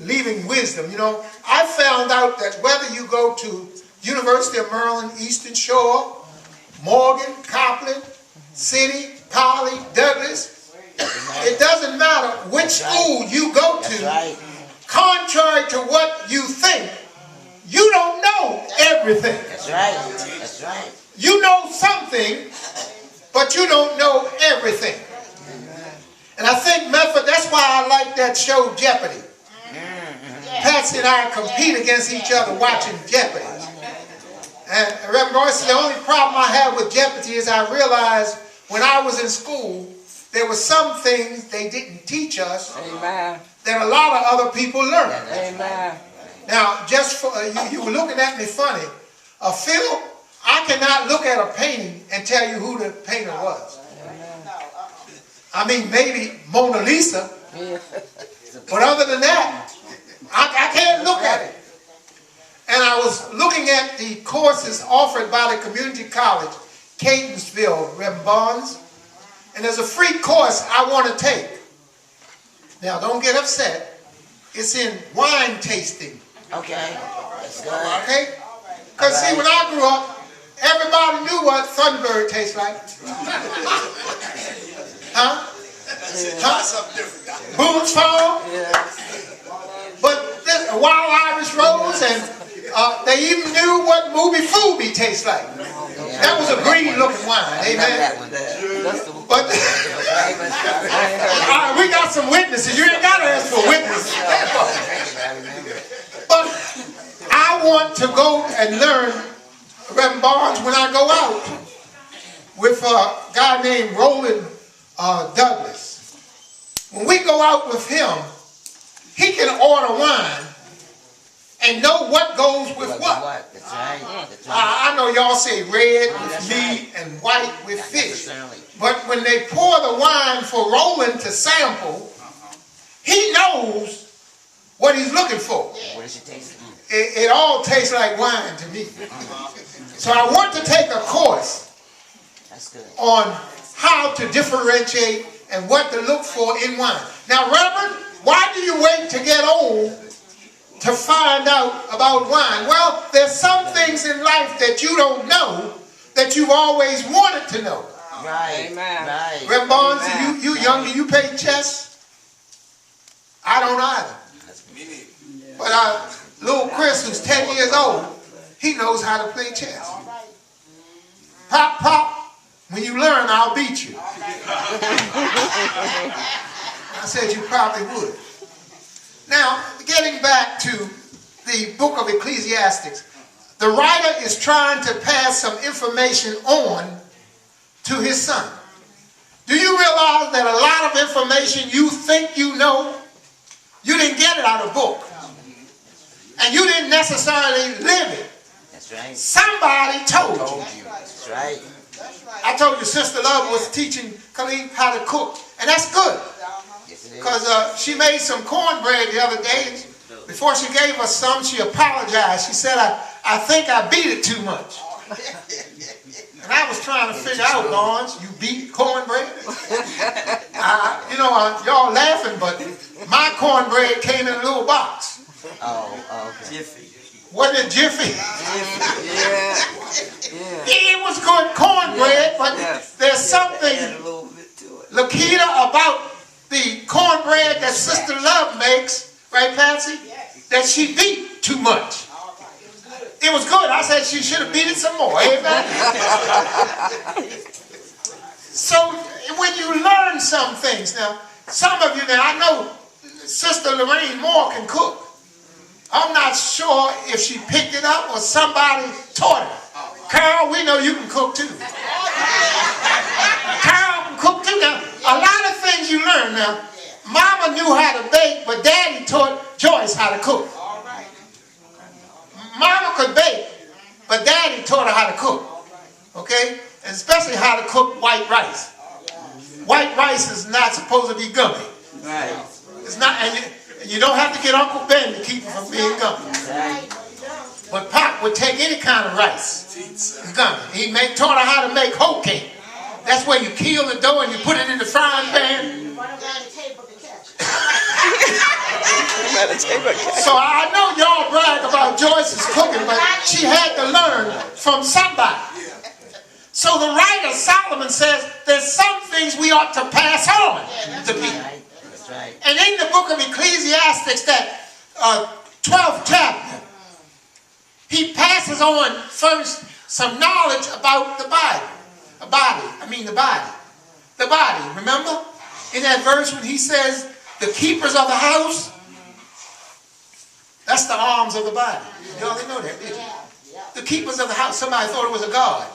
leaving wisdom. You know, I found out that whether you go to University of Maryland, Eastern Shore, Morgan, Copeland, City, Poly, Douglas, it doesn't matter which school you go to, contrary to what you think, you don't know everything. That's right. That's right. You know something, but you don't know everything. And I think, Medford, that's why I like that show Jeopardy. Patsy and I compete against each other watching Jeopardy. And Reverend Royce, the only problem I have with Jeopardy is I realized when I was in school, there were some things they didn't teach us. Amen. That a lot of other people learned. Amen. Now, just for you were looking at me funny. Phil, I cannot look at a painting and tell you who the painter was. I mean, maybe Mona Lisa, but other than that, I can't look at it. And I was looking at the courses offered by the community college, Catonsville, Reverend Barnes, and there's a free course I want to take. Now, don't get upset. It's in wine tasting. Okay. That's good. Okay? Because see, when I grew up, everybody knew what Thunderbird tastes like. Huh? Something different. Boone's Farm. But this Wild Irish Rose, and they even knew what Movie Foobie tastes like. That was a green looking wine. Amen. But we got some witnesses. You ain't got to ask for witnesses. But I want to go and learn, Reverend Barnes, when I go out with a guy named Roland Douglas. When we go out with him, he can order wine and know what goes with what. That's right. That's right. I know y'all say red with meat and white with fish. But when they pour the wine for Roland to sample, he knows what he's looking for. What does it taste like? It all tastes like wine to me. So I want to take a course on how to differentiate and what to look for in wine. Now, Reverend, why do you wait to get old to find out about wine? Well, there's some things in life that you don't know that you've always wanted to know. Right. Amen. Right. Reverend Barnes, you young, do you play chess? I don't either. But little Chris, who's 10 years old, he knows how to play chess. Pop, pop, when you learn, I'll beat you. I said you probably would. Now, getting back to the book of Ecclesiastes, the writer is trying to pass some information on to his son. Do you realize that a lot of information you think you know, you didn't get it out of a book? And you didn't necessarily live it. That's right. Somebody told you. That's right. I told you Sister Love was teaching Khalid how to cook. And that's good. Because she made some cornbread the other day. Before she gave us some, she apologized. She said, I think I beat it too much. And I was trying to figure out, Barnes, you beat cornbread? Y'all laughing, but my cornbread came in a little box. Oh, okay. Jiffy. Wasn't it Jiffy? Yeah. It was good cornbread, but there's something, Lakita, about the cornbread that Sister Love makes, right, Patsy? That she beat too much. It was good. I said she should have beat it some more. Amen? So when you learn some things, now, some of you now, I know Sister Lorraine Moore can cook. I'm not sure if she picked it up or somebody taught her. Carol, we know you can cook too. Carol can cook too. Now, a lot of things you learn now. Mama knew how to bake, but Daddy taught Joyce how to cook. Mama could bake, but Daddy taught her how to cook. Okay? And especially how to cook white rice. White rice is not supposed to be gummy. Right. It's not, and you don't have to get Uncle Ben to keep it from being gummy. But Pop would take any kind of rice, gummy. He taught her how to make hoe cake. That's where you keel the dough and you put it in the frying pan. So I know y'all brag about Joyce's cooking, but she had to learn from somebody. So the writer Solomon says there's some things we ought to pass on to people. That's right. And in the book of Ecclesiastes, that 12th chapter, he passes on first some knowledge about the body. The body, remember? In that verse when he says, the keepers of the house, that's the arms of the body. Y'all didn't know that, did you? The keepers of the house. Somebody thought it was a god.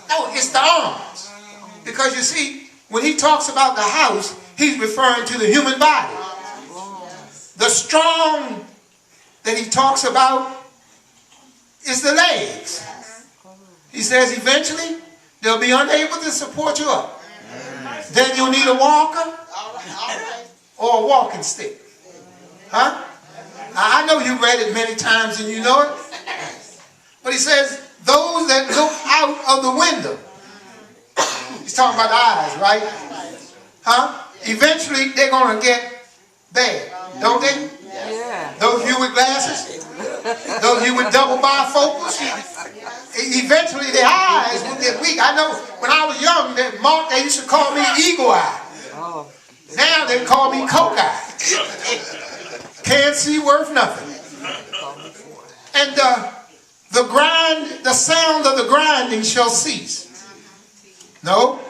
No, it's the arms. Because you see, when he talks about the house, he's referring to the human body. The strong that he talks about is the legs. He says eventually they'll be unable to support you up. Then you'll need a walker or a walking stick. Huh? I know you read it many times and you know it. But he says, those that look out of the window. He's talking about the eyes, right? Huh? Eventually they're going to get bad, don't they? Yeah. Those of you with glasses, those of you with double bifocals, eventually their eyes will get weak. I know when I was young, they used to call me eagle eye. Oh. Now they call me coke eye. Can't see worth nothing. And the sound of the grinding shall cease. No,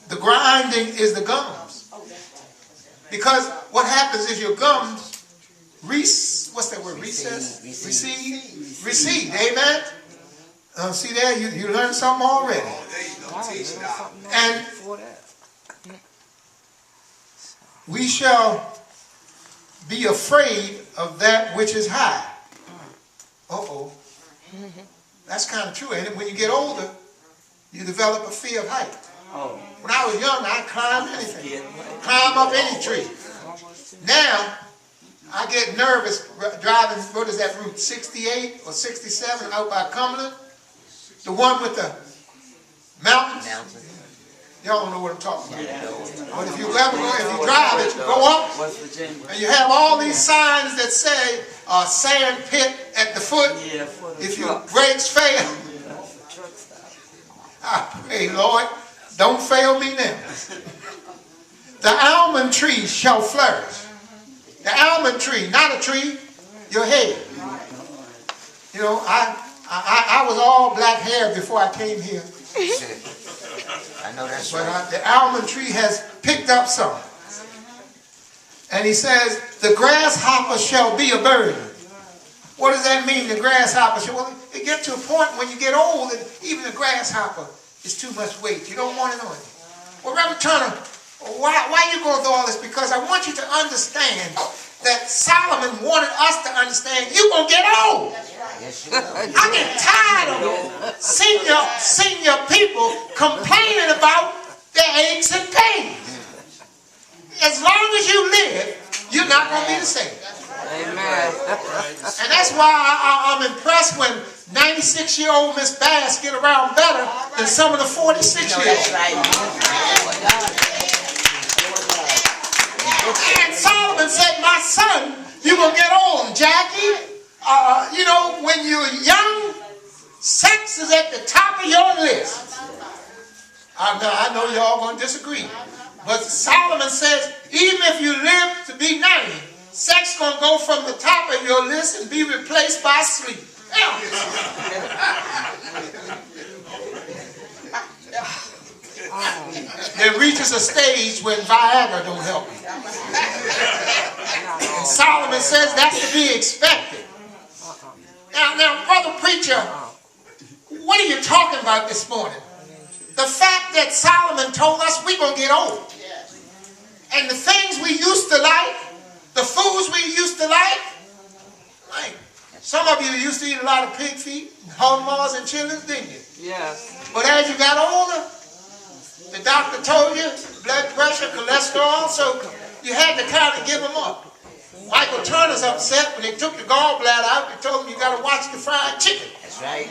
the grinding is the gums. Because what happens is your gums what's that word? Recess? Recede. Amen? See there? You learned something already. And we shall be afraid of that which is high. Uh-oh. That's kind of true, ain't it? When you get older, you develop a fear of height. Oh. When I was young, I climbed anything. Climb up any tree. Now, I get nervous driving, what is that route, 68 or 67 out by Cumberland? The one with the mountains? Y'all don't know what I'm talking about. But if you drive it, you go up, and you have all these signs that say sand pit at the foot. If your brakes fail, I pray, Lord, don't fail me now. The almond tree shall flourish. The almond tree, not a tree, your head. You know, I was all black hair before I came here. I know that's But right. the almond tree has picked up some. And he says, the grasshopper shall be a burden. What does that mean, the grasshopper shall? Well, it gets to a point when you get old and even the grasshopper is too much weight. You don't want it on you. Well, Reverend Turner, why are you going through all this? Because I want you to understand that Solomon wanted us to understand you're going to get old. I get tired of senior people complaining about their aches and pains. As long as you live, you're not going to be the same. Amen. And that's why I'm impressed when 96-year-old Miss Bass get around better than some of the 46-year-olds. And Solomon said, my son, you're going to get old. Jackie, you know, when you're young, sex is at the top of your list. I know y'all going to disagree. But Solomon says, even if you live to be 90, sex going to go from the top of your list and be replaced by sleep. It reaches a stage when Viagra don't help you. And Solomon says that's to be expected. Now, brother preacher, what are you talking about this morning? The fact that Solomon told us we're going to get old. And the things we used to like, the foods we used to like some of you used to eat a lot of pig feet, hog maws, and chitlins, didn't you? Yes. But as you got older, the doctor told you blood pressure, cholesterol, so you had to kind of give them up. Michael Turner's upset when they took the gallbladder out. They told him you got to watch the fried chicken. That's right.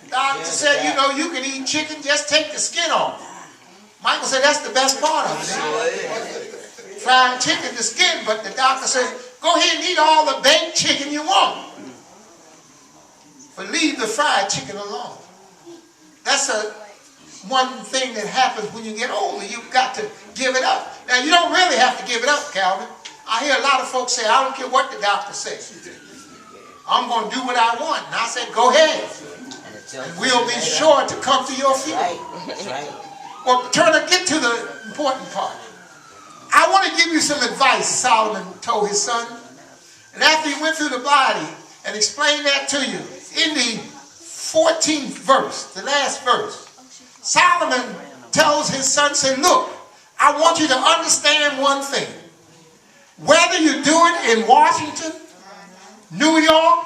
Doctor said, you know, you can eat chicken, just take the skin off. Michael said that's the best part of it. fried chicken, the skin, but the doctor says, go ahead and eat all the baked chicken you want. But leave the fried chicken alone. That's one thing that happens when you get older. You've got to give it up. Now, you don't really have to give it up, Calvin. I hear a lot of folks say, I don't care what the doctor says. I'm going to do what I want. And I said, go ahead. And we'll be sure to come to your feet. That's right. Well, get to the important part. I want to give you some advice Solomon told his son. And after he went through the body and explained that to you, in the 14th verse, the last verse, Solomon tells his son, say, look, I want you to understand one thing. Whether you do it in Washington, New York,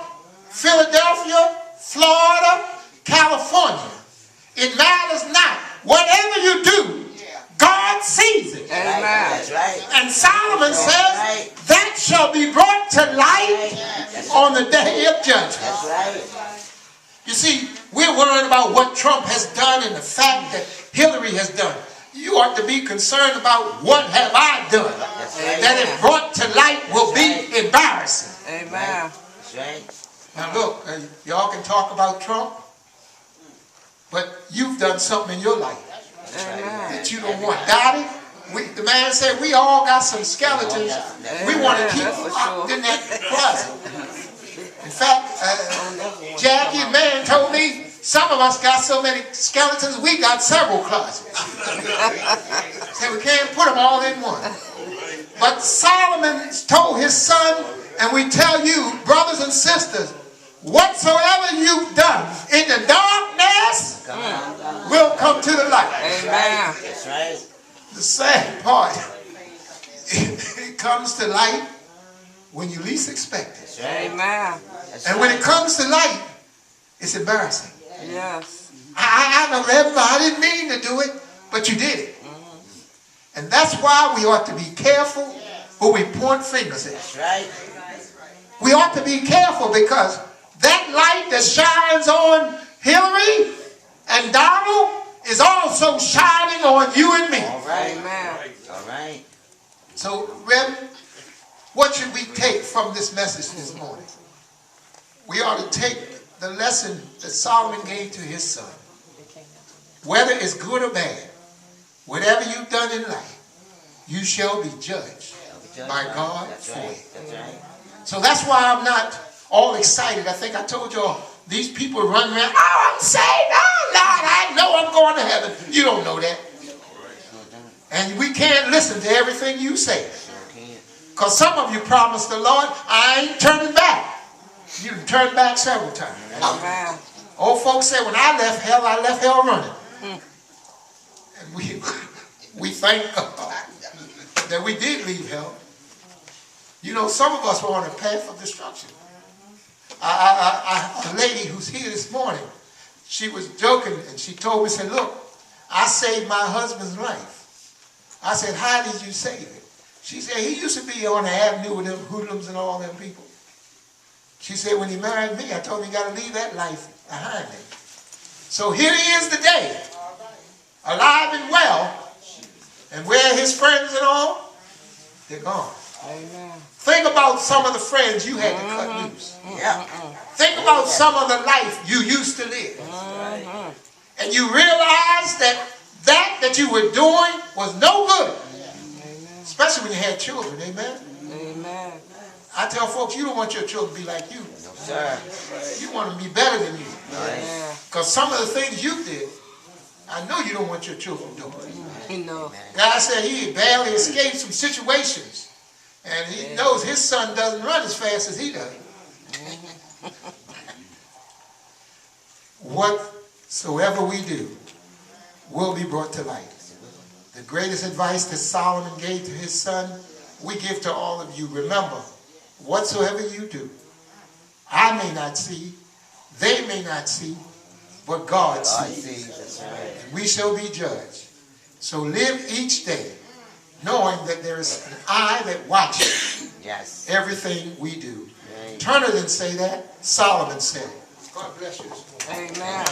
Philadelphia, Florida, California, it matters not. Whatever you do, God sees it. Amen. That's right. And Solomon says, that shall be brought to light on the day of judgment. That's right. You see, we're worried about what Trump has done and the fact that Hillary has done. You ought to be concerned about what have I done. Right. That if brought to light will be embarrassing. Amen. That's right. Now look, y'all can talk about Trump, but you've done something in your life that you don't want. Dottie, the man said we all got some skeletons we want to keep locked in that closet. In fact, Jackie, a man told me some of us got so many skeletons we got several closets. Said we can't put them all in one. But Solomon told his son, and we tell you, brothers and sisters, whatsoever you've done in the darkness will come to the light. Amen. That's right. The sad part, it comes to light when you least expect it. Amen. And when it comes to light, it's embarrassing. Yes. I know everybody, I didn't mean to do it, but you did it. And that's why we ought to be careful who we point fingers at. That's right. We ought to be careful because that light that shines on Hillary and Donald is also shining on you and me. All right. Amen. All right. So, Reverend, what should we take from this message this morning? We ought to take the lesson that Solomon gave to his son. Whether it's good or bad, whatever you've done in life, you shall be judged by God for it. That's right. So that's why I'm not all excited. I think I told y'all, these people run around, oh, I'm saved, oh, Lord, I know I'm going to heaven. You don't know that. And we can't listen to everything you say. Because some of you promised the Lord, I ain't turning back. You turned back several times. Amen. Old folks say, when I left hell running. And we thank God that we did leave hell. You know, some of us were on a path of destruction. A lady who's here this morning, she was joking and she told me, said, look, I saved my husband's life. I said, how did you save it? She said, he used to be on the avenue with them hoodlums and all them people. She said, when he married me, I told him he got to leave that life behind him. So here he is today, alive and well, and where his friends and all, they're gone. Amen. Think about some of the friends you had to cut loose. Yeah. Think about some of the life you used to live. And you realize that you were doing was no good. Especially when you had children, amen? Amen. I tell folks, you don't want your children to be like you. No, sir. You want them to be better than you. Yeah. Because some of the things you did, I know you don't want your children doing. You know. God said he barely escaped some situations. And he knows his son doesn't run as fast as he does. Whatsoever we do will be brought to light. The greatest advice that Solomon gave to his son, we give to all of you. Remember, whatsoever you do, I may not see, they may not see, but God sees. That's right. And we shall be judged. So live each day knowing that there is an eye that watches everything we do. Right. Turner didn't say that. Solomon said it. God bless you this morning. Amen.